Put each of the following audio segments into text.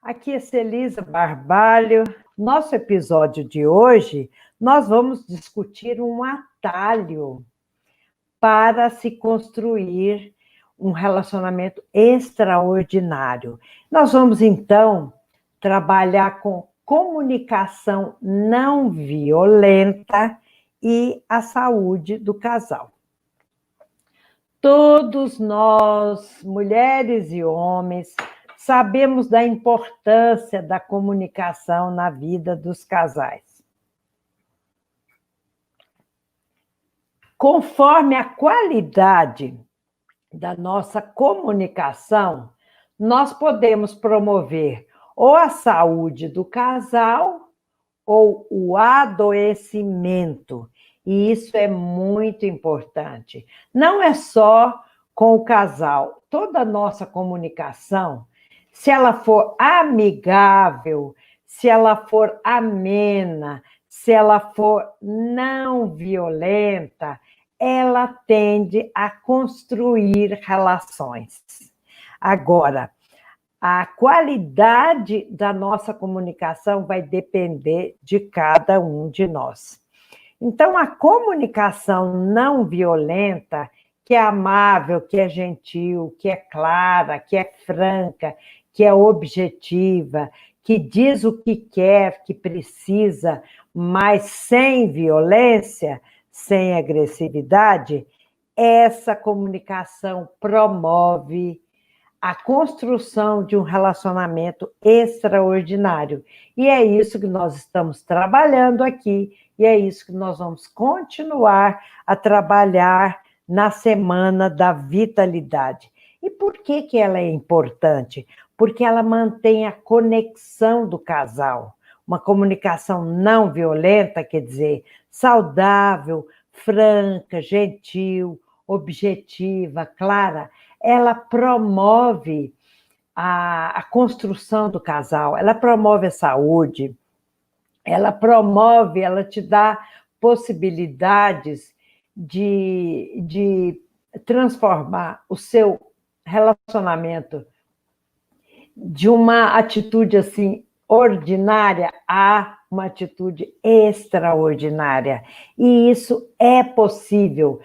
Aqui é Celisa Barbalho. Nosso episódio de hoje, nós vamos discutir um atalho para se construir um relacionamento extraordinário. Nós vamos, então, trabalhar com comunicação não violenta e a saúde do casal. Todos nós, mulheres e homens, sabemos da importância da comunicação na vida dos casais. Conforme a qualidade da nossa comunicação, nós podemos promover ou a saúde do casal ou o adoecimento. E isso é muito importante. Não é só com o casal. Toda a nossa comunicação, se ela for amigável, se ela for amena, se ela for não violenta, ela tende a construir relações. Agora, a qualidade da nossa comunicação vai depender de cada um de nós. Então, a comunicação não violenta, que é amável, que é gentil, que é clara, que é franca, que é objetiva, que diz o que quer, que precisa, mas sem violência, sem agressividade, essa comunicação promove a construção de um relacionamento extraordinário. E é isso que nós estamos trabalhando aqui, e é isso que nós vamos continuar a trabalhar na Semana da Vitalidade. E por que ela é importante? Porque ela mantém a conexão do casal. Uma comunicação não violenta, quer dizer, saudável, franca, gentil, objetiva, clara, ela promove a construção do casal, ela promove a saúde, ela te dá possibilidades de transformar o seu relacionamento de uma atitude assim ordinária a uma atitude extraordinária. E isso é possível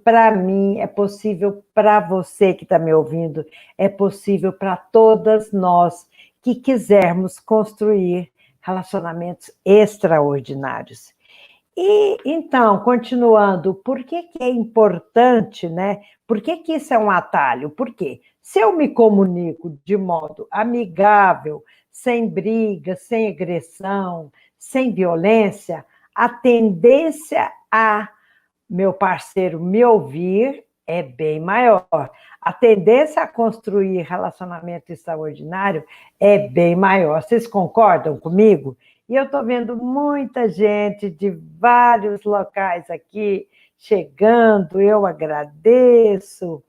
para mim, é possível para você que está me ouvindo, é possível para todas nós que quisermos construir relacionamentos extraordinários. E, então, continuando, por que é importante, né? Por que isso é um atalho? Por quê? Se eu me comunico de modo amigável, sem briga, sem agressão, sem violência, a tendência a meu parceiro me ouvir é bem maior. A tendência a construir relacionamento extraordinário é bem maior. Vocês concordam comigo? E eu estou vendo muita gente de vários locais aqui chegando, eu agradeço.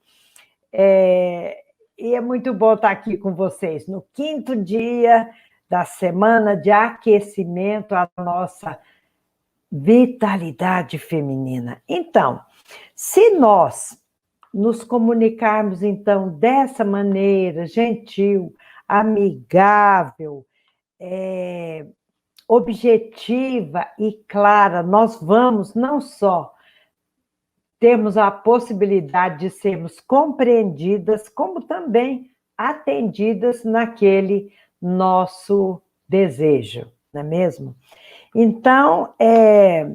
E é muito bom estar aqui com vocês no 5º dia da semana de aquecimento à nossa vitalidade feminina. Então, se nós nos comunicarmos, então, dessa maneira, gentil, amigável, objetiva e clara, nós vamos não só termos a possibilidade de sermos compreendidas, como também atendidas naquele nosso desejo, não é mesmo? Então, é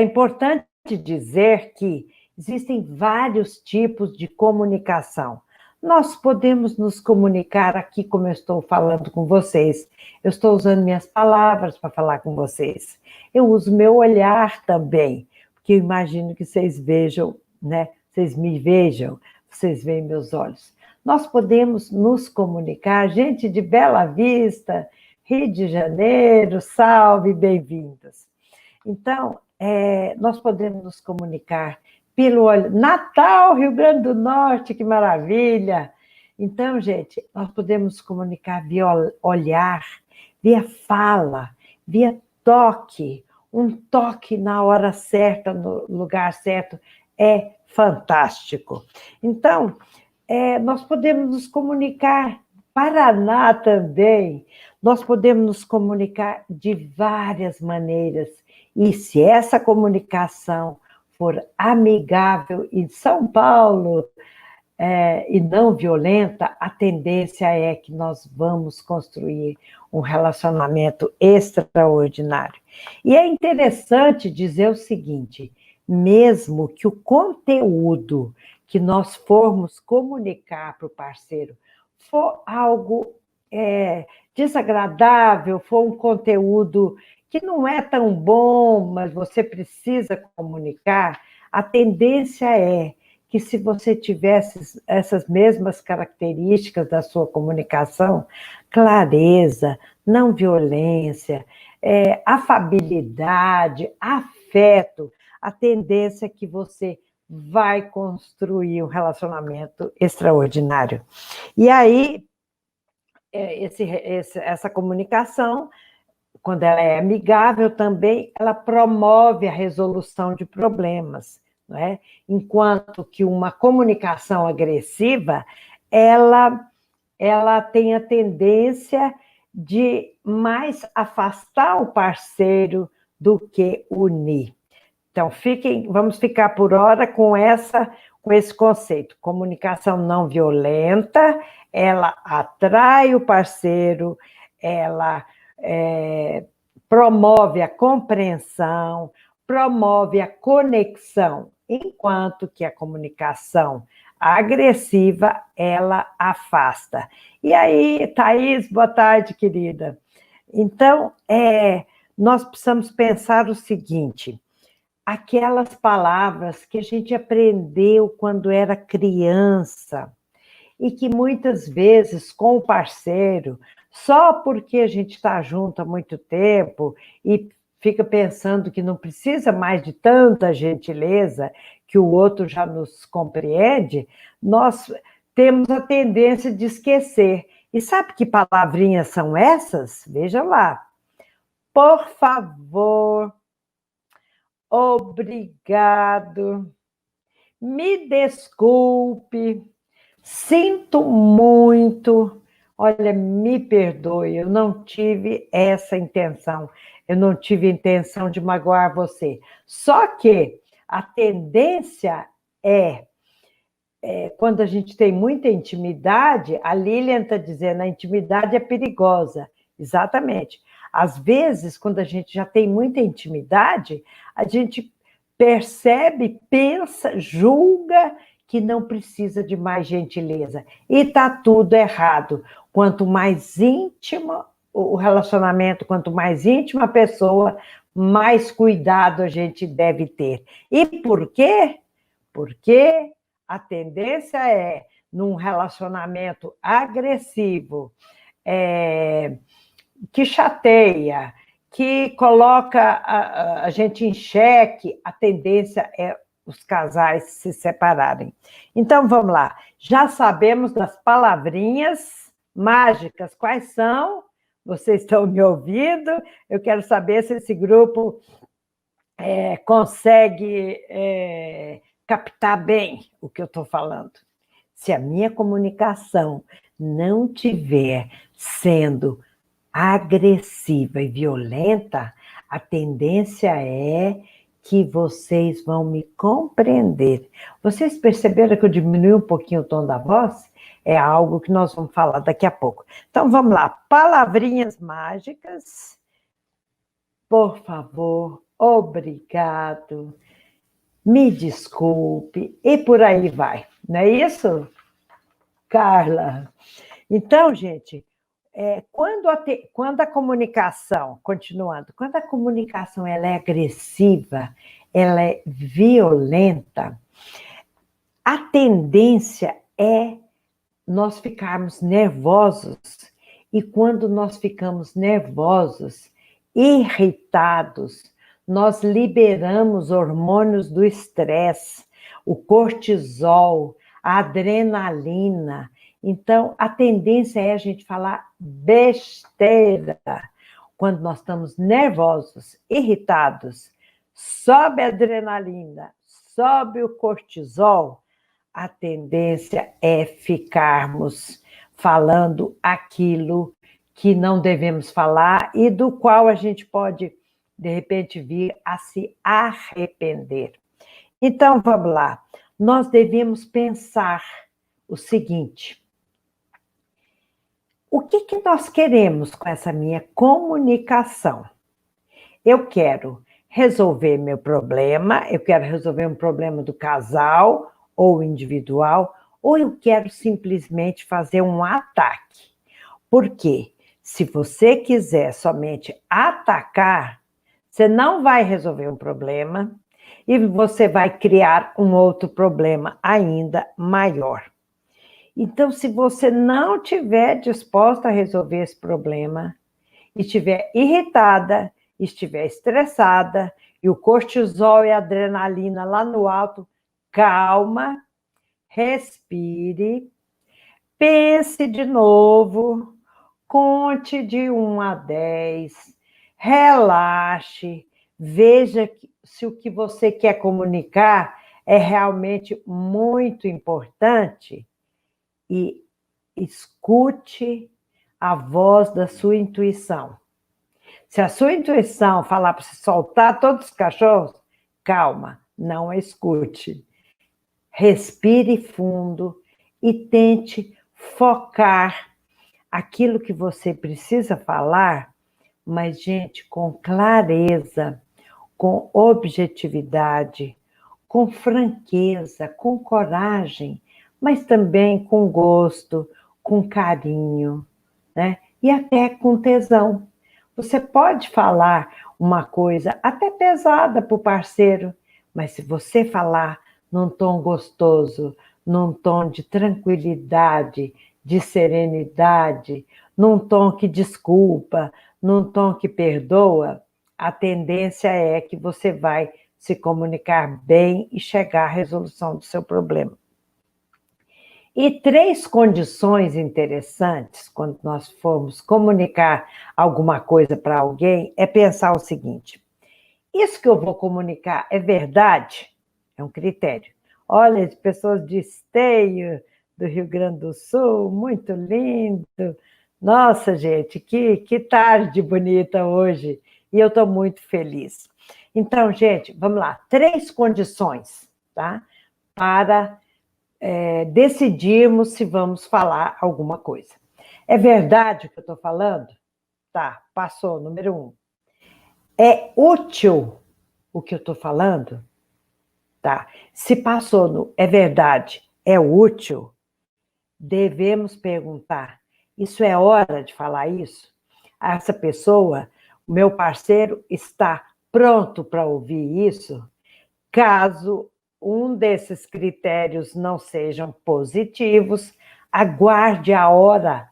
importante dizer que existem vários tipos de comunicação. Nós podemos nos comunicar aqui, como eu estou falando com vocês. Eu estou usando minhas palavras para falar com vocês. Eu uso meu olhar também, porque eu imagino que vocês vejam, né? Vocês me vejam, vocês veem meus olhos. Nós podemos nos comunicar, gente de Bela Vista, Rio de Janeiro, salve, bem-vindos. Então, nós podemos nos comunicar pelo olho. Natal, Rio Grande do Norte, que maravilha! Então, gente, nós podemos nos comunicar via olhar, via fala, via toque. Um toque na hora certa, no lugar certo, é fantástico. Então, nós podemos nos comunicar Paraná também, nós podemos nos comunicar de várias maneiras. E se essa comunicação for amigável em São Paulo, e não violenta, a tendência é que nós vamos construir um relacionamento extraordinário. E é interessante dizer o seguinte: mesmo que o conteúdo que nós formos comunicar para o parceiro for algo desagradável, for um conteúdo que não é tão bom, mas você precisa comunicar, a tendência é que se você tivesse essas mesmas características da sua comunicação, clareza, não violência, afabilidade, afeto, a tendência é que você vai construir um relacionamento extraordinário. E aí, essa comunicação, quando ela é amigável também, ela promove a resolução de problemas. Não é? Enquanto que uma comunicação agressiva, ela tem a tendência de mais afastar o parceiro do que unir. Então, vamos ficar por hora com esse conceito. Comunicação não violenta, ela atrai o parceiro, ela promove a compreensão, promove a conexão, enquanto que a comunicação agressiva, ela afasta. E aí, Thaís, boa tarde, querida. Então, nós precisamos pensar o seguinte: aquelas palavras que a gente aprendeu quando era criança e que muitas vezes com o parceiro, só porque a gente está junto há muito tempo e fica pensando que não precisa mais de tanta gentileza, que o outro já nos compreende, nós temos a tendência de esquecer. E sabe que palavrinhas são essas? Veja lá. Por favor, obrigado, me desculpe, sinto muito, olha, me perdoe, eu não tive essa intenção, eu não tive intenção de magoar você. Só que a tendência quando a gente tem muita intimidade, a Lilian está dizendo, a intimidade é perigosa. Exatamente. Às vezes, quando a gente já tem muita intimidade, a gente percebe, pensa, julga que não precisa de mais gentileza. E está tudo errado. Quanto mais íntimo o relacionamento, quanto mais íntima a pessoa, mais cuidado a gente deve ter. E por quê? Porque a tendência num relacionamento agressivo, que chateia, que coloca a gente em xeque, a tendência é os casais se separarem. Então, vamos lá. Já sabemos das palavrinhas mágicas. Quais são? Vocês estão me ouvindo? Eu quero saber se esse grupo consegue captar bem o que eu estou falando. Se a minha comunicação não tiver sendo agressiva e violenta, a tendência é que vocês vão me compreender. Vocês perceberam que eu diminui um pouquinho o tom da voz? É algo que nós vamos falar daqui a pouco. Então, vamos lá. Palavrinhas mágicas. Por favor, obrigado, me desculpe, e por aí vai. Não é isso, Carla? Então, gente, quando a comunicação, continuando, quando a comunicação ela é agressiva, ela é violenta, a tendência é nós ficarmos nervosos, e quando nós ficamos nervosos, irritados, nós liberamos hormônios do estresse, o cortisol, a adrenalina. Então, a tendência é a gente falar besteira. Quando nós estamos nervosos, irritados, sobe a adrenalina, sobe o cortisol, a tendência é ficarmos falando aquilo que não devemos falar e do qual a gente pode, de repente, vir a se arrepender. Então, vamos lá. Nós devemos pensar o seguinte: o que nós queremos com essa minha comunicação? Eu quero resolver meu problema, eu quero resolver um problema do casal ou individual, ou eu quero simplesmente fazer um ataque. Por quê? Se você quiser somente atacar, você não vai resolver um problema e você vai criar um outro problema ainda maior. Então, se você não estiver disposta a resolver esse problema, estiver irritada, estiver estressada, e o cortisol e a adrenalina lá no alto, calma, respire, pense de novo, conte de 1 a 10, relaxe, veja se o que você quer comunicar é realmente muito importante e escute a voz da sua intuição. Se a sua intuição falar para você soltar todos os cachorros, calma, não a escute. Respire fundo e tente focar aquilo que você precisa falar, mas, gente, com clareza, com objetividade, com franqueza, com coragem, mas também com gosto, com carinho, né? E até com tesão. Você pode falar uma coisa até pesada para o parceiro, mas se você falar num tom gostoso, num tom de tranquilidade, de serenidade, num tom que desculpa, num tom que perdoa, a tendência é que você vai se comunicar bem e chegar à resolução do seu problema. E 3 condições interessantes, quando nós formos comunicar alguma coisa para alguém, é pensar o seguinte: isso que eu vou comunicar é verdade? É um critério. Olha, as pessoas de Esteio, do Rio Grande do Sul, muito lindo. Nossa, gente, que tarde bonita hoje. E eu estou muito feliz. Então, gente, vamos lá. 3 condições, tá? Para decidirmos se vamos falar alguma coisa. É verdade o que eu estou falando? Tá, passou, número 1. É útil o que eu estou falando? Tá. Se passou no é verdade, é útil, devemos perguntar: isso é hora de falar isso? Essa pessoa, o meu parceiro, está pronto para ouvir isso? Caso um desses critérios não sejam positivos, aguarde a hora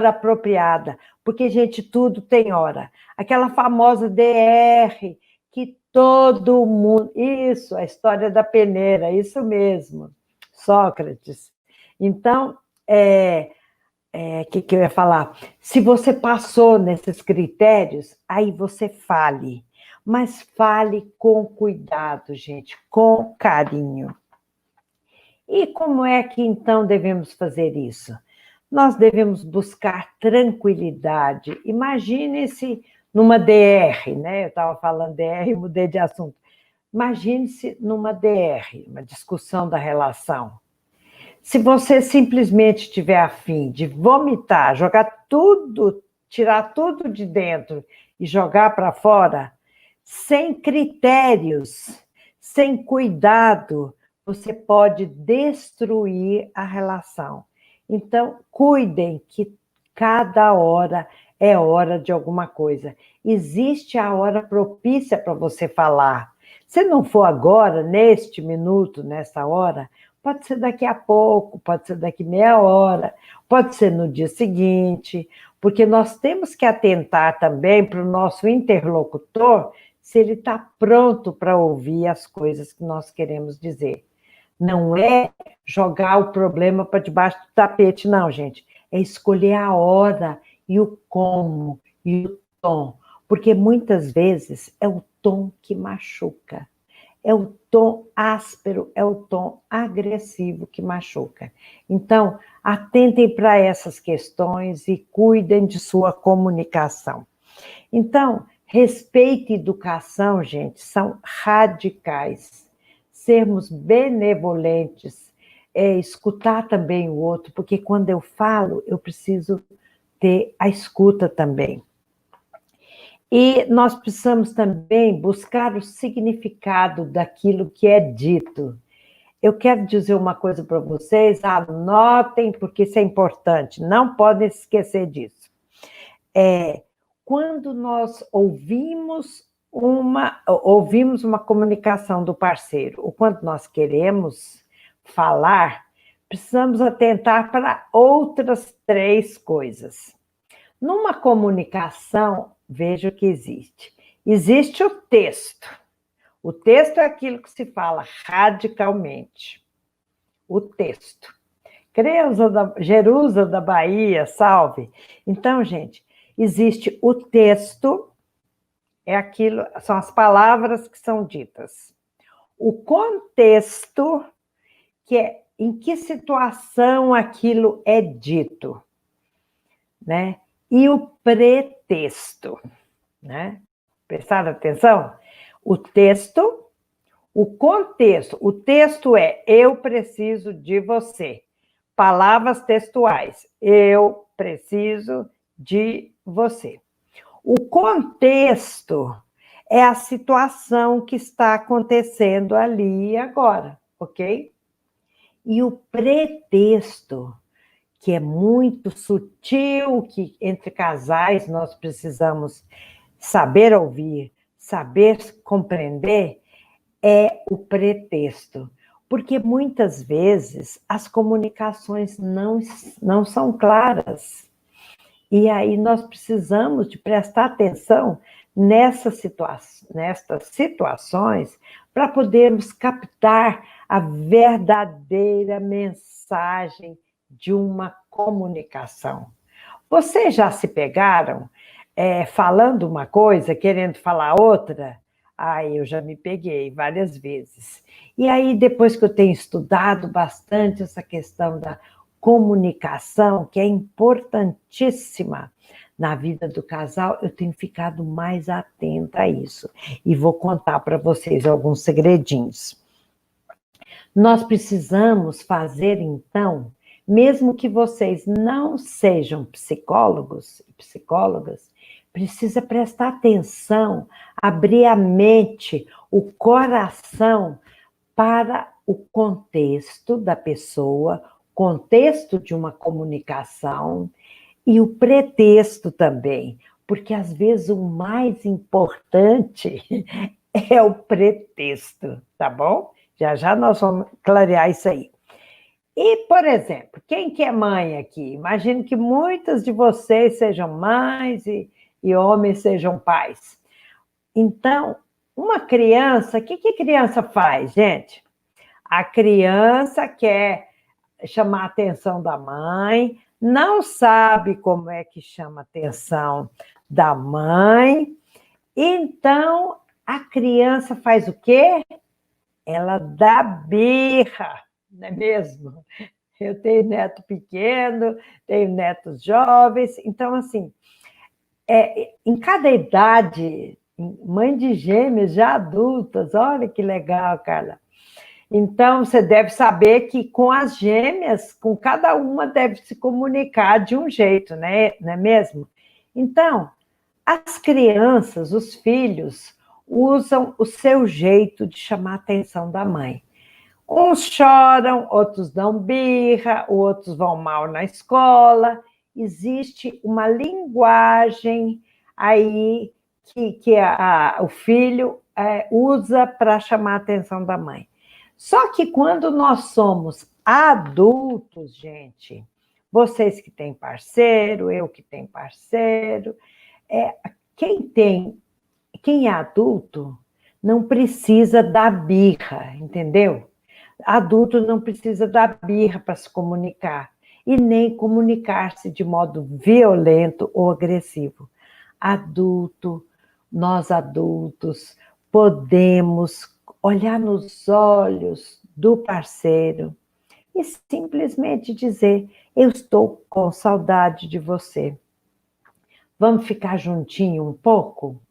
apropriada, porque, gente, tudo tem hora. Aquela famosa DR, que todo mundo... Isso, a história da peneira, isso mesmo, Sócrates. Então, que eu ia falar? Se você passou nesses critérios, aí você fale. Mas fale com cuidado, gente, com carinho. E como é que, então, devemos fazer isso? Nós devemos buscar tranquilidade. Imagine-se numa DR, né? Eu estava falando DR e mudei de assunto. Imagine-se numa DR, uma discussão da relação. Se você simplesmente tiver a fim de vomitar, jogar tudo, tirar tudo de dentro e jogar para fora, sem critérios, sem cuidado, você pode destruir a relação. Então, cuidem que cada hora é hora de alguma coisa. Existe a hora propícia para você falar. Se não for agora, neste minuto, nessa hora, pode ser daqui a pouco, pode ser daqui meia hora, pode ser no dia seguinte, porque nós temos que atentar também para o nosso interlocutor se ele está pronto para ouvir as coisas que nós queremos dizer. Não é jogar o problema para debaixo do tapete, não, gente. É escolher a hora e o como e o tom, porque muitas vezes é o tom que machuca. é o tom áspero, é o tom agressivo que machuca. Então, atentem para essas questões e cuidem de sua comunicação. Então, respeito e educação, gente, são radicais. Sermos benevolentes, escutar também o outro, porque quando eu falo, eu preciso ter a escuta também. E nós precisamos também buscar o significado daquilo que é dito. Eu quero dizer uma coisa para vocês, anotem, porque isso é importante, não podem esquecer disso. Quando nós ouvimos uma comunicação do parceiro, ou quando nós queremos falar, precisamos atentar para outras 3 coisas. Numa comunicação, veja o que existe. Existe o texto. O texto é aquilo que se fala radicalmente. O texto. Jerusa da Bahia, salve. Então, gente, existe o texto, são as palavras que são ditas. O contexto, que é em que situação aquilo é dito, né? E o pretexto, né? Prestaram atenção? O texto, o contexto. O texto é eu preciso de você. Palavras textuais. Eu preciso de você. O contexto é a situação que está acontecendo ali e agora, ok? E o pretexto, que é muito sutil, que entre casais nós precisamos saber ouvir, saber compreender, é o pretexto. Porque muitas vezes as comunicações não são claras. E aí nós precisamos de prestar atenção nestas situações para podermos captar a verdadeira mensagem de uma comunicação. Vocês já se pegaram falando uma coisa, querendo falar outra? Eu já me peguei várias vezes. E aí, depois que eu tenho estudado bastante essa questão da comunicação, que é importantíssima na vida do casal, eu tenho ficado mais atenta a isso. E vou contar para vocês alguns segredinhos. Nós precisamos fazer, então, mesmo que vocês não sejam psicólogos e psicólogas, precisa prestar atenção, abrir a mente, o coração para o contexto da pessoa, contexto de uma comunicação e o pretexto também, porque às vezes o mais importante é o pretexto, tá bom? Já já nós vamos clarear isso aí. E, por exemplo, quem que é mãe aqui? Imagino que muitas de vocês sejam mães e homens sejam pais. Então, uma criança, o que a criança faz, gente? A criança quer chamar a atenção da mãe, não sabe como é que chama a atenção da mãe, então a criança faz o quê? Ela dá birra, não é mesmo? Eu tenho neto pequeno, tenho netos jovens, então, assim, em cada idade, mãe de gêmeas já adultas, olha que legal, Carla. Então, você deve saber que com as gêmeas, com cada uma deve se comunicar de um jeito, né? Não é mesmo? Então, as crianças, os filhos, usam o seu jeito de chamar a atenção da mãe. Uns choram, outros dão birra, outros vão mal na escola. Existe uma linguagem aí que o filho usa para chamar a atenção da mãe. Só que quando nós somos adultos, gente, vocês que têm parceiro, eu que tenho parceiro, quem é adulto não precisa dar birra, entendeu? Adulto não precisa dar birra para se comunicar e nem comunicar-se de modo violento ou agressivo. Nós adultos, podemos olhar nos olhos do parceiro e simplesmente dizer: eu estou com saudade de você. Vamos ficar juntinho um pouco?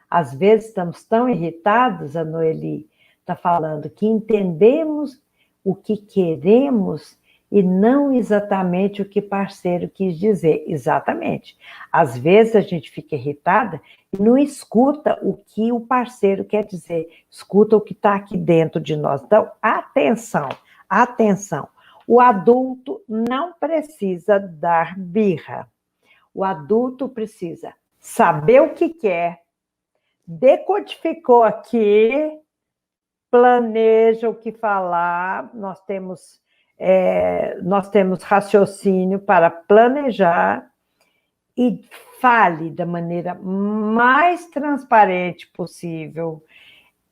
Às vezes estamos tão irritados, a Noeli está falando, que entendemos o que queremos e não exatamente o que parceiro quis dizer. Exatamente. Às vezes a gente fica irritada e não escuta o que o parceiro quer dizer, escuta o que está aqui dentro de nós. Então, atenção, atenção. O adulto não precisa dar birra. O adulto precisa saber o que quer, decodificou aqui, planeja o que falar, nós temos raciocínio para planejar e fale da maneira mais transparente possível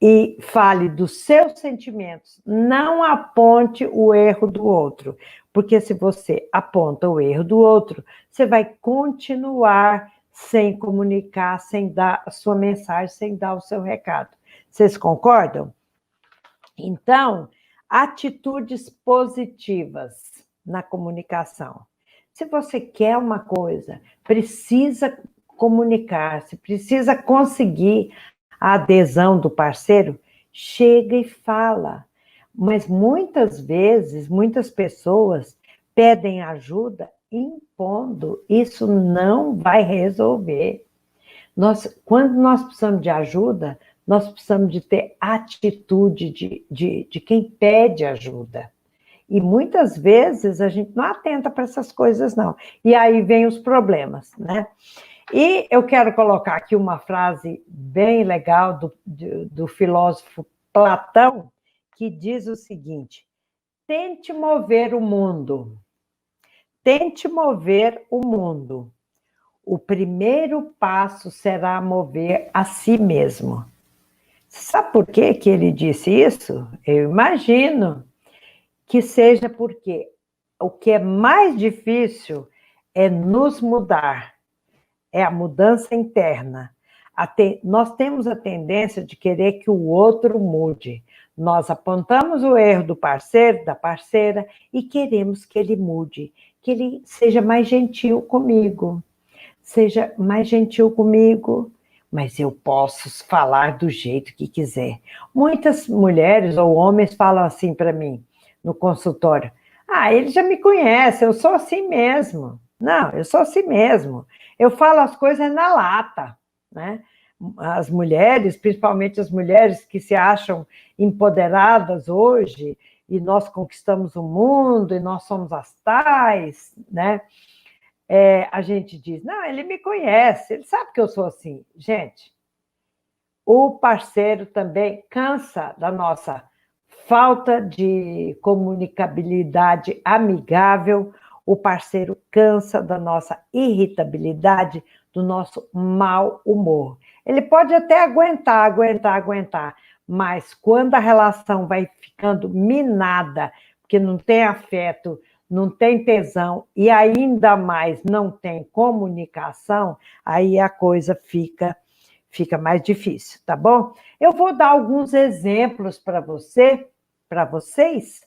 e fale dos seus sentimentos, não aponte o erro do outro, porque se você aponta o erro do outro, você vai continuar sem comunicar, sem dar a sua mensagem, sem dar o seu recado. Vocês concordam? Então, atitudes positivas na comunicação. Se você quer uma coisa, precisa comunicar, se precisa conseguir a adesão do parceiro, chega e fala. Mas muitas vezes, muitas pessoas pedem ajuda impondo. Isso não vai resolver. Quando nós precisamos de ajuda, nós precisamos de ter atitude de quem pede ajuda. E muitas vezes a gente não atenta para essas coisas, não. E aí vem os problemas, né? E eu quero colocar aqui uma frase bem legal do filósofo Platão, que diz o seguinte: tente mover o mundo. Tente mover o mundo. O primeiro passo será mover a si mesmo. Sabe por que ele disse isso? Eu imagino que seja porque o que é mais difícil é nos mudar. É a mudança interna. Nós temos a tendência de querer que o outro mude. Nós apontamos o erro do parceiro, da parceira, e queremos que ele mude, que ele seja mais gentil comigo. Seja mais gentil comigo, mas eu posso falar do jeito que quiser. Muitas mulheres ou homens falam assim para mim, no consultório: ele já me conhece, eu sou assim mesmo. Não, eu sou assim mesmo. Eu falo as coisas na lata, né? As mulheres, principalmente as mulheres que se acham empoderadas hoje, e nós conquistamos o mundo, e nós somos as tais, né? A gente diz: não, ele me conhece, ele sabe que eu sou assim. Gente, o parceiro também cansa da nossa falta de comunicabilidade amigável, o parceiro cansa da nossa irritabilidade, do nosso mau humor. Ele pode até aguentar, mas quando a relação vai ficando minada, porque não tem afeto, não tem tesão e ainda mais não tem comunicação, aí a coisa fica mais difícil, tá bom? Eu vou dar alguns exemplos para vocês,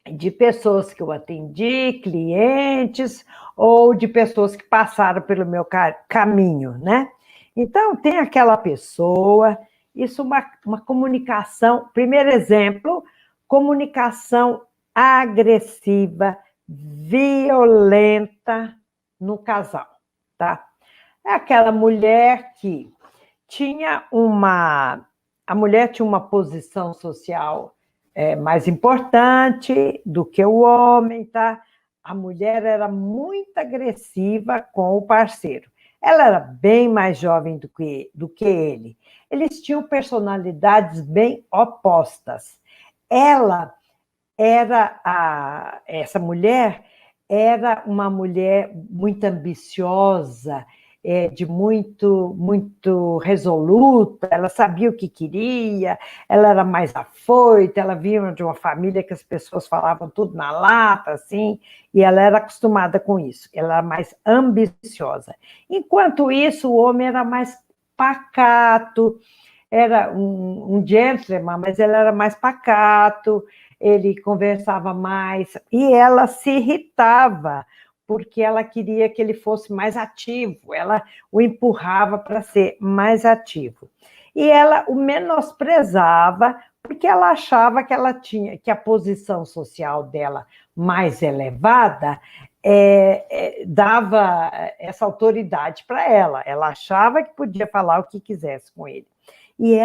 de pessoas que eu atendi, clientes, ou de pessoas que passaram pelo meu caminho, né? Então, tem aquela pessoa, isso é uma comunicação, primeiro exemplo, comunicação agressiva, violenta no casal, tá? É aquela mulher que a mulher tinha uma posição social mais importante do que o homem, tá? A mulher era muito agressiva com o parceiro. Ela era bem mais jovem do que ele. Eles tinham personalidades bem opostas. Essa mulher era uma mulher muito ambiciosa, muito resoluta, ela sabia o que queria, ela era mais afoita, ela vinha de uma família que as pessoas falavam tudo na lata, assim, e ela era acostumada com isso, ela era mais ambiciosa. Enquanto isso, o homem era mais pacato, era um gentleman, mas ele era mais pacato, ele conversava mais, e ela se irritava, porque ela queria que ele fosse mais ativo, ela o empurrava para ser mais ativo. E ela o menosprezava, porque ela achava que ela tinha, que a posição social dela mais elevada dava essa autoridade para ela. Ela achava que podia falar o que quisesse com ele. E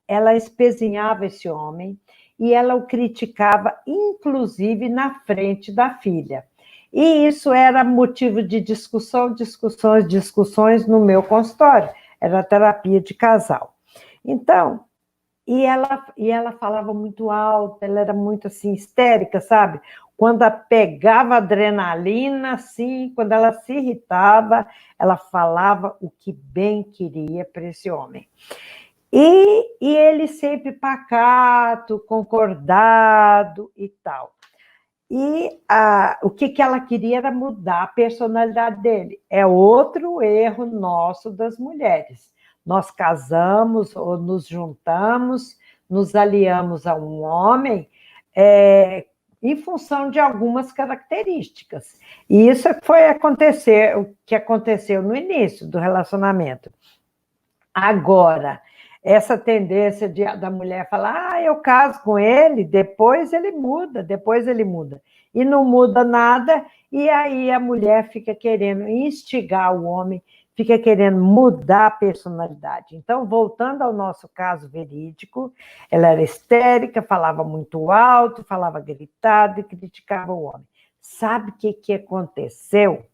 ela espezinhava esse homem e ela o criticava, inclusive na frente da filha. E isso era motivo de discussões no meu consultório. Era terapia de casal. Então, ela falava muito alto, ela era muito assim, histérica, sabe? Quando ela pegava adrenalina, assim, quando ela se irritava, ela falava o que bem queria para esse homem. E ele sempre pacato, concordado e tal. E o que ela queria era mudar a personalidade dele. É outro erro nosso das mulheres. Nós casamos ou nos juntamos, nos aliamos a um homem em função de algumas características. E isso foi o que aconteceu no início do relacionamento. Agora, essa tendência da mulher falar, eu caso com ele, depois ele muda. E não muda nada, e aí a mulher fica querendo instigar o homem, fica querendo mudar a personalidade. Então, voltando ao nosso caso verídico, ela era histérica, falava muito alto, falava gritado e criticava o homem. Sabe o que aconteceu?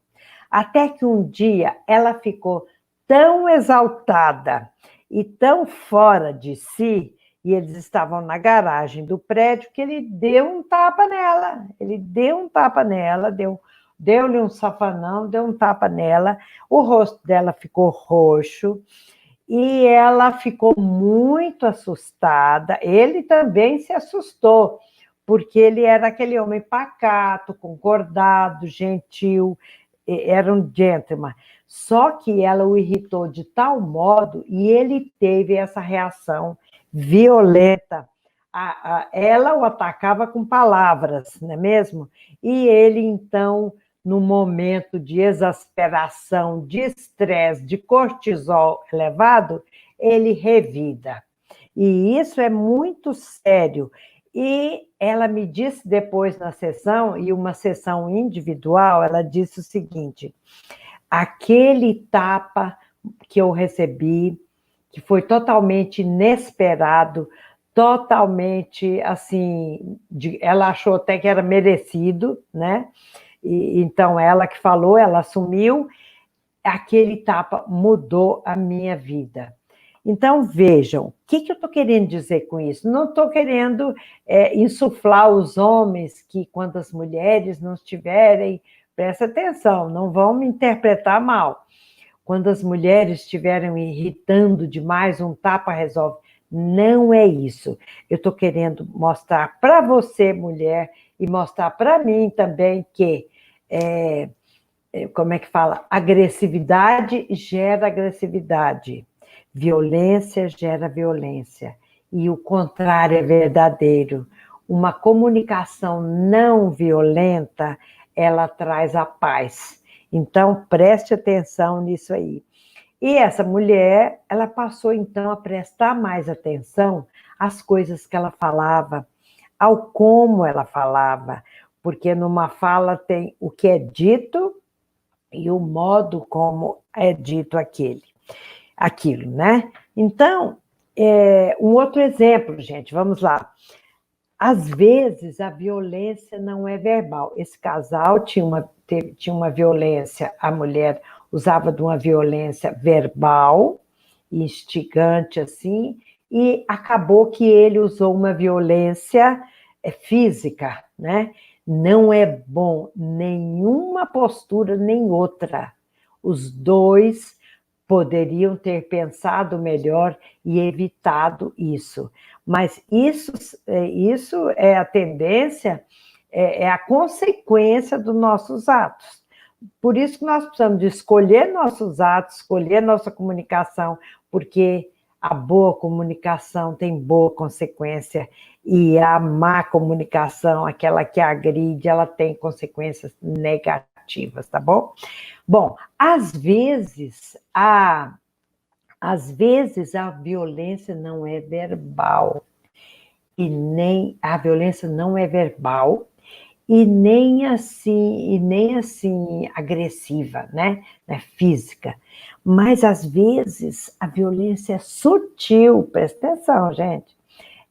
Até que um dia ela ficou tão exaltada e tão fora de si, e eles estavam na garagem do prédio, que ele deu um tapa nela. Deu-lhe um safanão, deu um tapa nela, o rosto dela ficou roxo, e ela ficou muito assustada. Ele também se assustou, porque ele era aquele homem pacato, concordado, gentil, era um gentleman. Só que ela o irritou de tal modo, e ele teve essa reação violenta. Ela o atacava com palavras, não é mesmo? E ele, então, no momento de exasperação, de estresse, de cortisol elevado, ele revida. E isso é muito sério. E ela me disse depois na sessão, e uma sessão individual, ela disse o seguinte: aquele tapa que eu recebi, que foi totalmente inesperado, totalmente assim, ela achou até que era merecido, né? Então ela que falou, ela assumiu, aquele tapa mudou a minha vida. Então, vejam, o que eu estou querendo dizer com isso? Não estou querendo insuflar os homens que, quando as mulheres não estiverem, presta atenção, não vão me interpretar mal. Quando as mulheres estiverem irritando demais, um tapa resolve. Não é isso. Eu estou querendo mostrar para você, mulher, e mostrar para mim também que, como é que fala? Agressividade gera agressividade. Violência gera violência. E o contrário é verdadeiro. Uma comunicação não violenta, ela traz a paz. Então, preste atenção nisso aí. E essa mulher, ela passou, então, a prestar mais atenção às coisas que ela falava, ao como ela falava, porque numa fala tem o que é dito e o modo como é dito aquilo, né? Então, um outro exemplo, gente, vamos lá. Às vezes, a violência não é verbal. Esse casal tinha uma violência, a mulher usava de uma violência verbal, instigante, assim, e acabou que ele usou uma violência física, né? Não é bom nenhuma postura, nem outra. Os dois poderiam ter pensado melhor e evitado isso. Mas isso é a tendência, é a consequência dos nossos atos. Por isso que nós precisamos de escolher nossos atos, escolher nossa comunicação, porque a boa comunicação tem boa consequência e a má comunicação, aquela que agride, ela tem consequências negativas, tá bom? Bom, às vezes a violência não é verbal, a violência não é verbal, e nem assim agressiva, né? É física. Mas às vezes a violência é sutil, presta atenção, gente.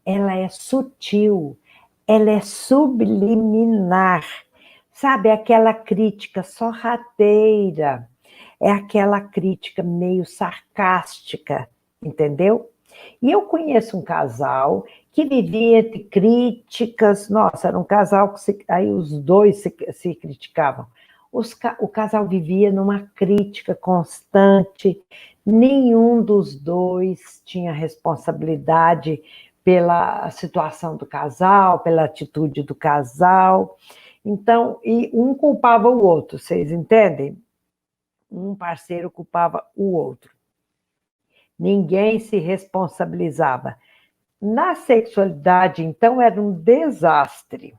Ela é sutil, ela é subliminar. Sabe, aquela crítica sorrateira, é aquela crítica meio sarcástica, entendeu? E eu conheço um casal que vivia entre críticas, nossa, era um casal que aí os dois se criticavam. O casal vivia numa crítica constante, nenhum dos dois tinha responsabilidade pela situação do casal, pela atitude do casal. Então, e um culpava o outro, vocês entendem? Um parceiro culpava o outro. Ninguém se responsabilizava. Na sexualidade, então, era um desastre.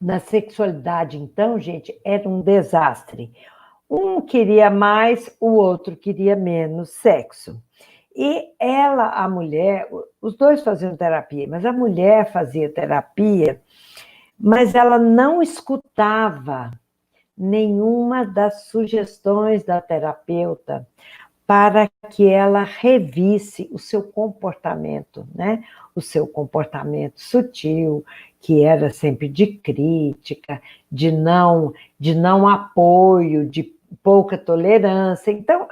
Na sexualidade, então, gente, era um desastre. Um queria mais, o outro queria menos sexo. E ela, a mulher, os dois faziam terapia, mas a mulher fazia terapia, mas ela não escutava nenhuma das sugestões da terapeuta para que ela revisse o seu comportamento, né? O seu comportamento sutil, que era sempre de crítica, de não apoio, de pouca tolerância. Então,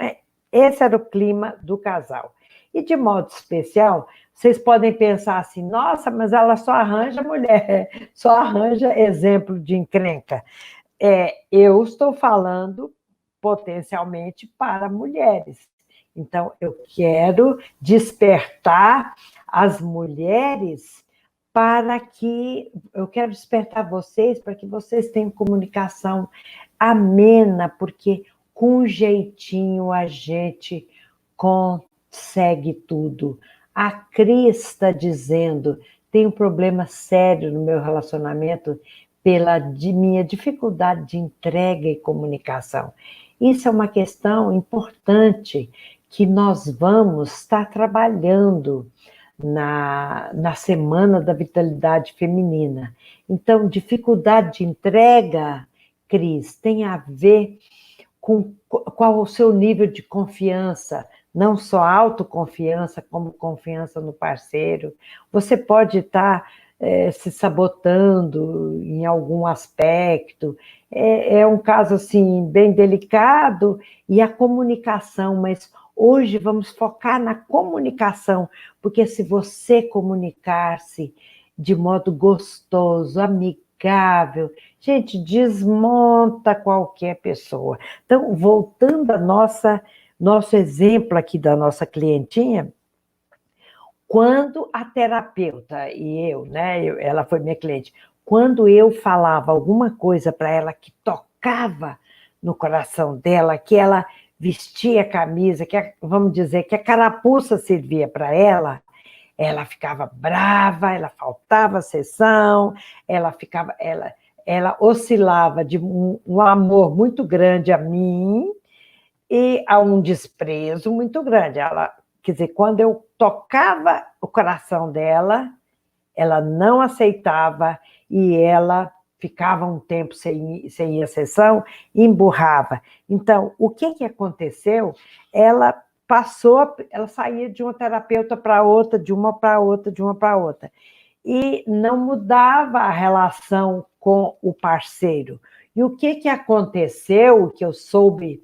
esse era o clima do casal. E, de modo especial, vocês podem pensar assim, nossa, mas ela só arranja mulher, só arranja exemplo de encrenca. Eu estou falando potencialmente para mulheres. Então, eu quero despertar as mulheres eu quero despertar vocês para que vocês tenham comunicação amena, porque com jeitinho a gente consegue tudo. A Cris está dizendo, tem um problema sério no meu relacionamento de minha dificuldade de entrega e comunicação. Isso é uma questão importante que nós vamos estar trabalhando na Semana da Vitalidade Feminina. Então, dificuldade de entrega, Cris, tem a ver com qual o seu nível de confiança, não só autoconfiança, como confiança no parceiro. Você pode estar se sabotando em algum aspecto. É um caso assim bem delicado e a comunicação, mas hoje vamos focar na comunicação, porque se você comunicar-se de modo gostoso, amigável, gente, desmonta qualquer pessoa. Então, voltando a nosso exemplo aqui da nossa clientinha, quando a terapeuta e eu, né, ela foi minha cliente, quando eu falava alguma coisa para ela que tocava no coração dela, que ela vestia a camisa, vamos dizer, que a carapuça servia para ela ficava brava, ela faltava a sessão, ela oscilava de um amor muito grande a mim e a um desprezo muito grande. Quer dizer, quando eu tocava o coração dela, ela não aceitava e ela ficava um tempo sem ir à sessão e emburrava. Então, o que aconteceu? Ela saía de uma terapeuta para outra, de uma para outra, de uma para outra. E não mudava a relação com o parceiro. E o que aconteceu, que eu soube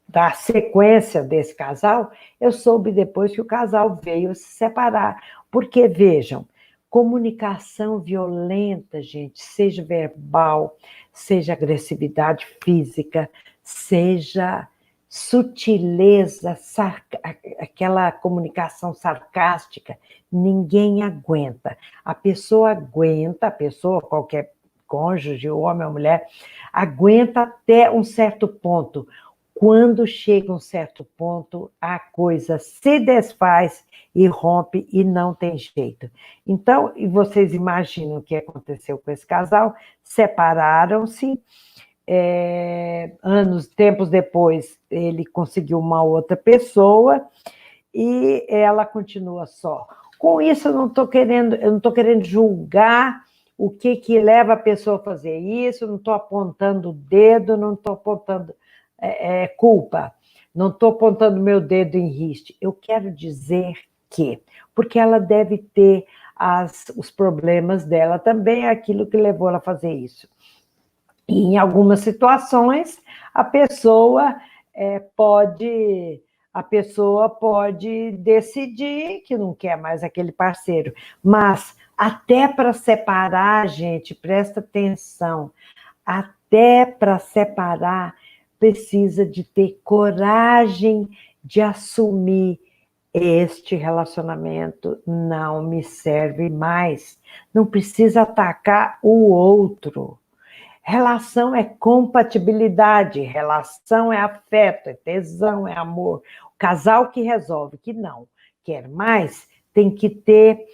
da sequência desse casal, eu soube depois que o casal veio se separar. Porque, vejam, comunicação violenta, gente, seja verbal, seja agressividade física, seja sutileza, aquela comunicação sarcástica, ninguém aguenta. A pessoa, qualquer cônjuge, o homem ou a mulher, aguenta até um certo ponto. Quando chega um certo ponto, a coisa se desfaz e rompe e não tem jeito. Então, e vocês imaginam o que aconteceu com esse casal? Separaram-se, tempos depois, ele conseguiu uma outra pessoa e ela continua só. Com isso, eu não estou querendo julgar o que leva a pessoa a fazer isso, não estou apontando o dedo, não estou apontando culpa, não estou apontando meu dedo em riste. Eu quero dizer que, porque ela deve ter os problemas dela também, aquilo que levou ela a fazer isso. E em algumas situações, a pessoa pode decidir que não quer mais aquele parceiro. Mas até para separar, gente, presta atenção, até para separar, precisa de ter coragem de assumir: este relacionamento não me serve mais. Não precisa atacar o outro. Relação é compatibilidade, relação é afeto, é tesão, é amor. O casal que resolve que não quer mais tem que ter,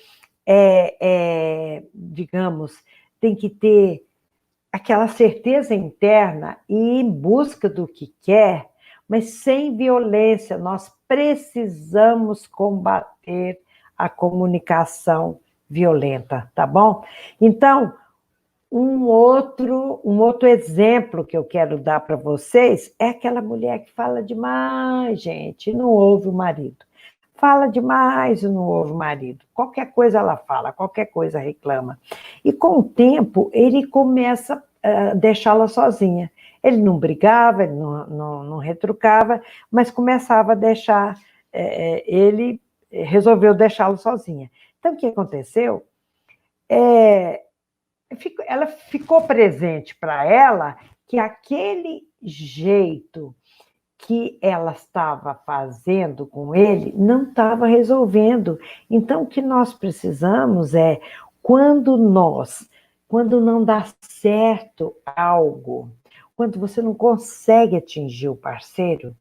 digamos, tem que ter aquela certeza interna e ir em busca do que quer, mas sem violência. Nós precisamos combater a comunicação violenta, tá bom? Então, um outro exemplo que eu quero dar para vocês é aquela mulher que fala demais, gente, e não ouve o marido. Fala demais e não ouve o marido. Qualquer coisa ela fala, qualquer coisa reclama. E com o tempo, ele começa a deixá-la sozinha. Ele não brigava, ele não retrucava, mas começava a deixar, ele resolveu deixá-lo sozinha. Então, o que aconteceu? Ela ficou presente para ela que aquele jeito que ela estava fazendo com ele não estava resolvendo. Então, o que nós precisamos é, quando não dá certo algo, quando você não consegue atingir o parceiro,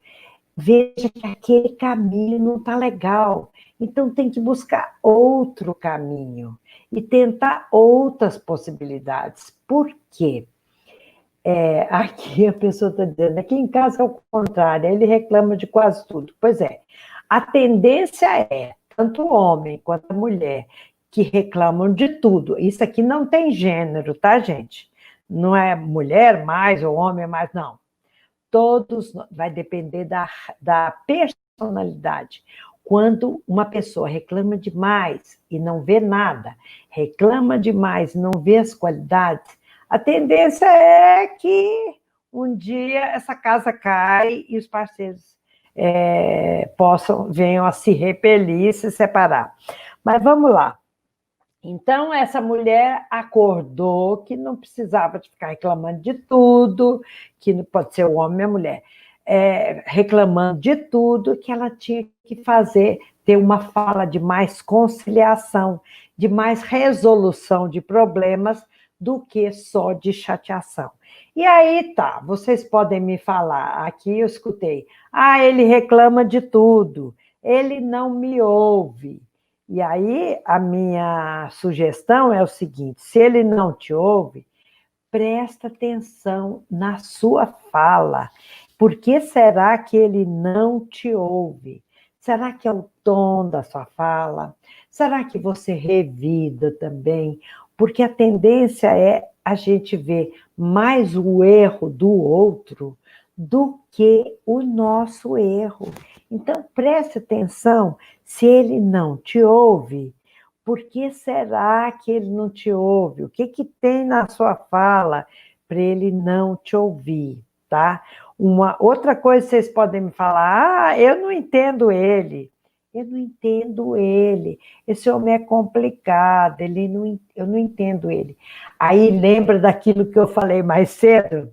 veja que aquele caminho não está legal. Então, tem que buscar outro caminho e tentar outras possibilidades. Por quê? Aqui a pessoa está dizendo, aqui em casa é o contrário, ele reclama de quase tudo. Pois é, a tendência é, tanto o homem quanto a mulher, que reclamam de tudo. Isso aqui não tem gênero, tá, gente? Não é mulher mais ou homem mais, não. Todos, vai depender da personalidade. Quando uma pessoa reclama demais e não vê nada, reclama demais e não vê as qualidades, a tendência é que um dia essa casa cai e os parceiros venham a se repelir, se separar. Mas vamos lá. Então, essa mulher acordou que não precisava de ficar reclamando de tudo, que pode ser o homem ou a mulher, reclamando de tudo, que ela tinha que ter uma fala de mais conciliação, de mais resolução de problemas, do que só de chateação. E aí tá, vocês podem me falar, aqui eu escutei, ele reclama de tudo, ele não me ouve. E aí, a minha sugestão é o seguinte: se ele não te ouve, presta atenção na sua fala. Por que será que ele não te ouve? Será que é o tom da sua fala? Será que você revida também? Porque a tendência é a gente ver mais o erro do outro do que o nosso erro. Então, preste atenção, se ele não te ouve, por que será que ele não te ouve? O que tem na sua fala para ele não te ouvir, tá? Uma outra coisa que vocês podem me falar, eu não entendo ele. Eu não entendo ele. Esse homem é complicado, eu não entendo ele. Aí lembra daquilo que eu falei mais cedo?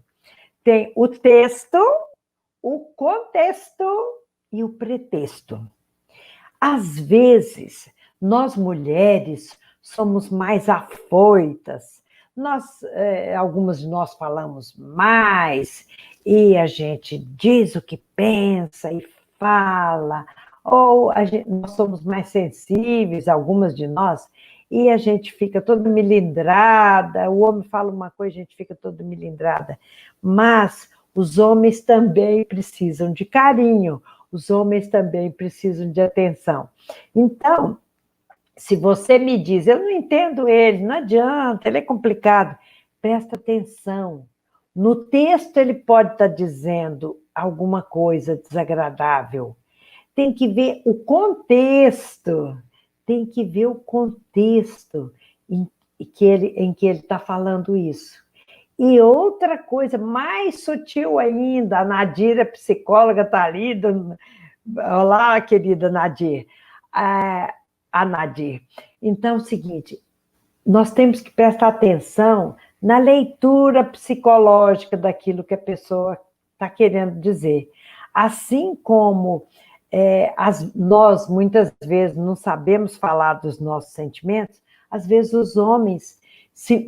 Tem o texto, o contexto e o pretexto. Às vezes, nós mulheres somos mais afoitas, Algumas de nós falamos mais, e a gente diz o que pensa e fala, ou nós somos mais sensíveis, algumas de nós, e a gente fica toda milindrada, o homem fala uma coisa, a gente fica toda milindrada. Mas os homens também precisam de carinho, os homens também precisam de atenção. Então, se você me diz, eu não entendo ele, não adianta, ele é complicado, presta atenção. No texto ele pode estar dizendo alguma coisa desagradável. Tem que ver o contexto, tem que ver o contexto em que ele está falando isso. E outra coisa mais sutil ainda, a Nadir, a psicóloga, está ali. Olá, querida Nadir. A Nadir. Então, é o seguinte, nós temos que prestar atenção na leitura psicológica daquilo que a pessoa está querendo dizer. Assim como nós, muitas vezes, não sabemos falar dos nossos sentimentos, às vezes os homens,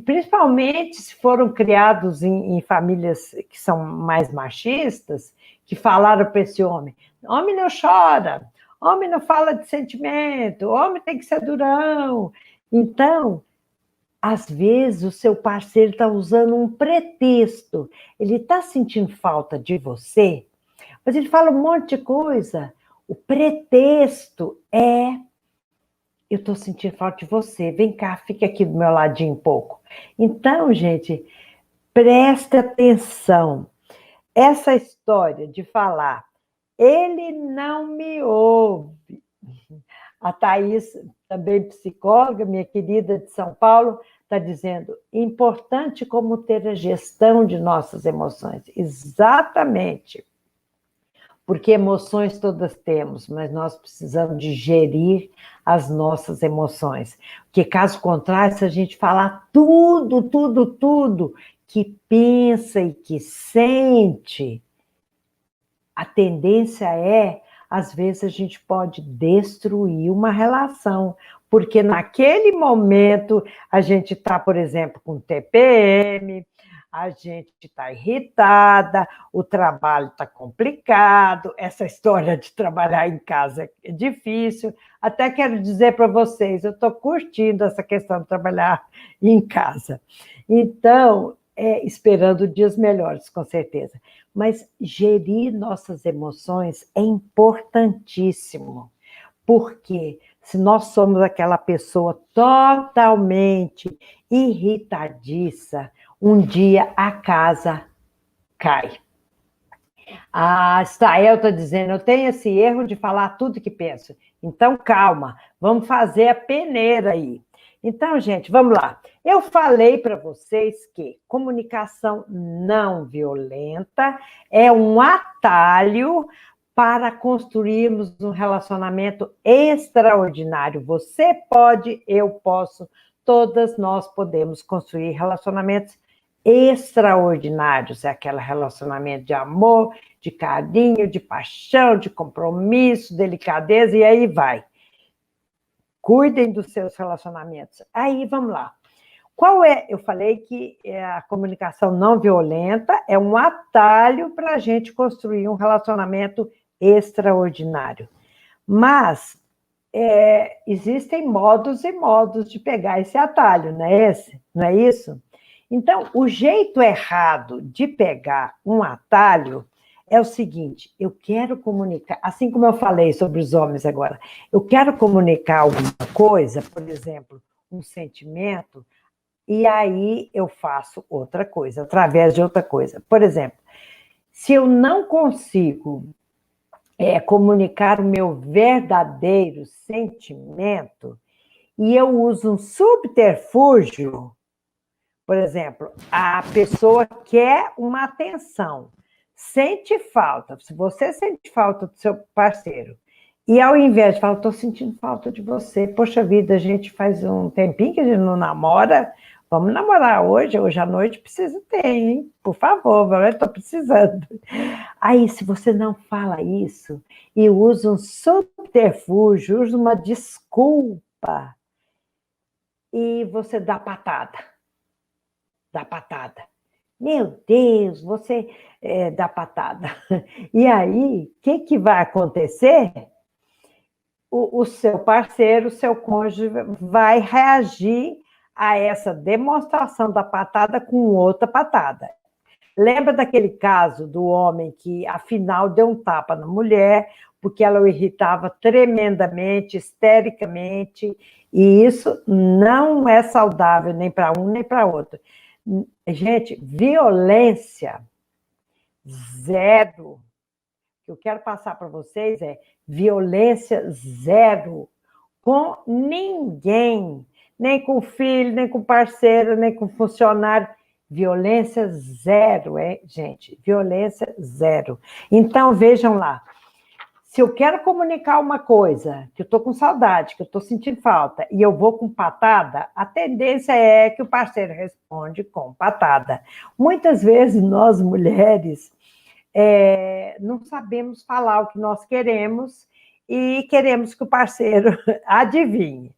principalmente se foram criados em famílias que são mais machistas, que falaram para esse homem não chora, homem não fala de sentimento, homem tem que ser durão. Então, às vezes, o seu parceiro está usando um pretexto. Ele está sentindo falta de você, mas ele fala um monte de coisa. O pretexto é: eu estou sentindo falta de você, vem cá, fica aqui do meu ladinho um pouco. Então, gente, preste atenção. Essa história de falar, ele não me ouve. A Thaís, também psicóloga, minha querida de São Paulo, está dizendo, importante como ter a gestão de nossas emoções. Exatamente. Porque emoções todas temos, mas nós precisamos de gerir as nossas emoções. Porque, caso contrário, se a gente falar tudo que pensa e que sente, a tendência às vezes, a gente pode destruir uma relação, porque naquele momento a gente está, por exemplo, com TPM, a gente está irritada, o trabalho está complicado, essa história de trabalhar em casa é difícil. Até quero dizer para vocês, eu estou curtindo essa questão de trabalhar em casa. Então, esperando dias melhores, com certeza. Mas gerir nossas emoções é importantíssimo, porque se nós somos aquela pessoa totalmente irritadiça, um dia a casa cai. A Stael está dizendo, eu tenho esse erro de falar tudo que penso. Então, calma, vamos fazer a peneira aí. Então, gente, vamos lá. Eu falei para vocês que comunicação não violenta é um atalho para construirmos um relacionamento extraordinário. Você pode, eu posso, todas nós podemos construir relacionamentos extraordinários. É aquele relacionamento de amor, de carinho, de paixão, de compromisso, delicadeza, e aí vai. Cuidem dos seus relacionamentos. Aí, vamos lá. Eu falei que a comunicação não violenta é um atalho para a gente construir um relacionamento extraordinário. Mas existem modos e modos de pegar esse atalho, não é esse? Não é isso? Então, o jeito errado de pegar um atalho é o seguinte, eu quero comunicar, assim como eu falei sobre os homens agora, eu quero comunicar alguma coisa, por exemplo, um sentimento, e aí eu faço outra coisa, através de outra coisa. Por exemplo, se eu não consigo comunicar o meu verdadeiro sentimento, e eu uso um subterfúgio, por exemplo, a pessoa quer uma atenção, sente falta, se você sente falta do seu parceiro, e ao invés de falar, estou sentindo falta de você, poxa vida, a gente faz um tempinho que a gente não namora, vamos namorar hoje à noite precisa ter, hein? Por favor, eu estou precisando. Aí, se você não fala isso, e usa um subterfúgio, usa uma desculpa, e você dá patada. da patada. Meu Deus, você dá patada. E aí, o que vai acontecer? O seu parceiro, o seu cônjuge, vai reagir a essa demonstração da patada com outra patada. Lembra daquele caso do homem que, afinal, deu um tapa na mulher, porque ela o irritava tremendamente, histericamente, e isso não é saudável nem para um nem para outro. Gente, violência zero. O que eu quero passar para vocês é violência zero com ninguém, nem com o filho, nem com o parceiro, nem com o funcionário. Violência zero, gente? Violência zero. Então, vejam lá. Se eu quero comunicar uma coisa, que eu estou com saudade, que eu estou sentindo falta, e eu vou com patada, a tendência é que o parceiro responde com patada. Muitas vezes, nós mulheres não sabemos falar o que nós queremos e queremos que o parceiro adivinhe.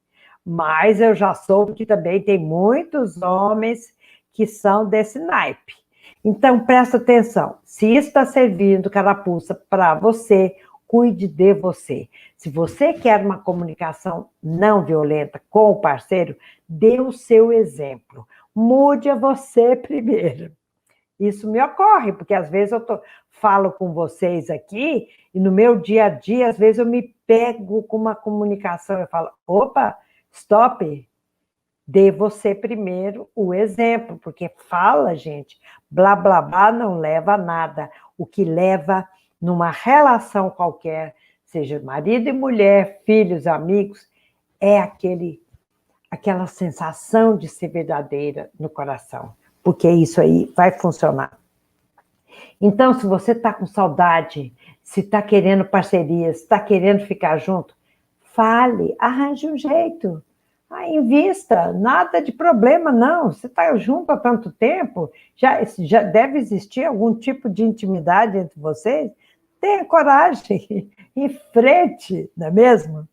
Mas eu já soube que também tem muitos homens que são desse naipe. Então, presta atenção. Se isso está servindo, carapuça, para você, cuide de você. Se você quer uma comunicação não violenta com o parceiro, dê o seu exemplo. Mude a você primeiro. Isso me ocorre, porque às vezes eu falo com vocês aqui e no meu dia a dia, às vezes eu me pego com uma comunicação, eu falo, opa, stop, dê você primeiro o exemplo, porque fala, gente, blá, blá, blá não leva a nada. O que leva numa relação qualquer, seja marido e mulher, filhos, amigos, é aquela sensação de ser verdadeira no coração, porque isso aí vai funcionar. Então, se você está com saudade, se está querendo parceria, se está querendo ficar junto, fale, arranje um jeito. Invista, nada de problema, não. Você está junto há tanto tempo, já deve existir algum tipo de intimidade entre vocês. Tenha coragem, enfrente, não é mesmo?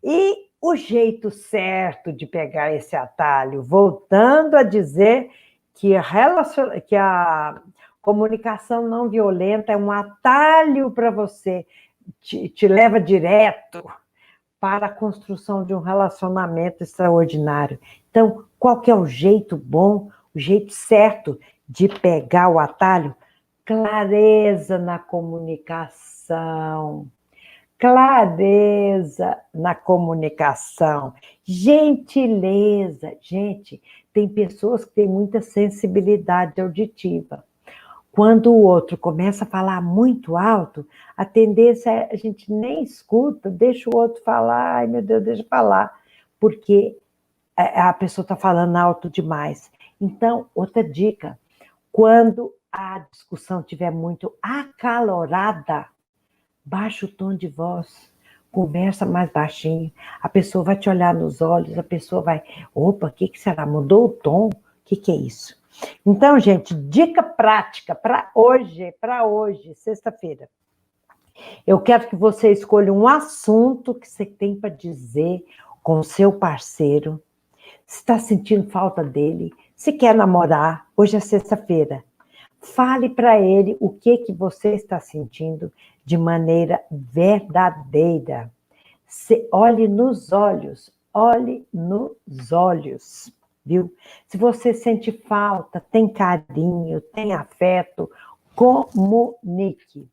E o jeito certo de pegar esse atalho, voltando a dizer que a comunicação não violenta é um atalho para você, te leva direto para a construção de um relacionamento extraordinário. Então, qual que é o jeito bom, o jeito certo de pegar o atalho? Clareza na comunicação. Clareza na comunicação. Gentileza. Gente, tem pessoas que têm muita sensibilidade auditiva. Quando o outro começa a falar muito alto, a tendência é a gente nem escuta, deixa o outro falar, ai meu Deus, deixa eu falar, porque a pessoa está falando alto demais. Então, outra dica, quando a discussão estiver muito acalorada, baixa o tom de voz, conversa mais baixinho, a pessoa vai te olhar nos olhos, a pessoa vai, opa, o que será? Mudou o tom? O que é isso? Então, gente, dica prática para hoje, sexta-feira. Eu quero que você escolha um assunto que você tem para dizer com o seu parceiro. Se está sentindo falta dele, se quer namorar, hoje é sexta-feira. Fale para ele o que você está sentindo de maneira verdadeira. Olhe nos olhos, viu? Se você sente falta, tem carinho, tem afeto, comunique.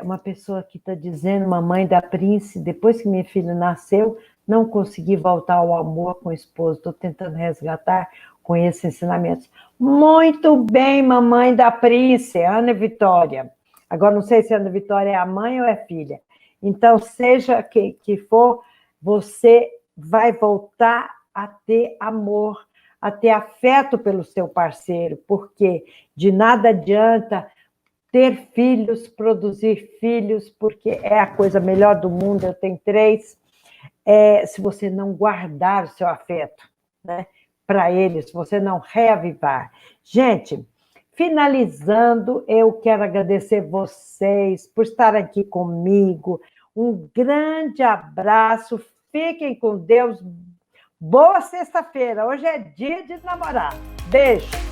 Uma pessoa que está dizendo, mamãe da Prince, depois que minha filha nasceu, não consegui voltar ao amor com o esposo, estou tentando resgatar com esses ensinamentos. Muito bem, mamãe da Prince, Ana Vitória. Agora, não sei se Ana Vitória é a mãe ou é filha. Então, seja que for, você vai voltar a ter amor, a ter afeto pelo seu parceiro, porque de nada adianta ter filhos, produzir filhos, porque é a coisa melhor do mundo, eu tenho 3, se você não guardar o seu afeto, né, para eles, se você não reavivar. Gente, finalizando, eu quero agradecer vocês por estar aqui comigo, um grande abraço, fiquem com Deus, boa sexta-feira, hoje é dia de namorar. Beijo!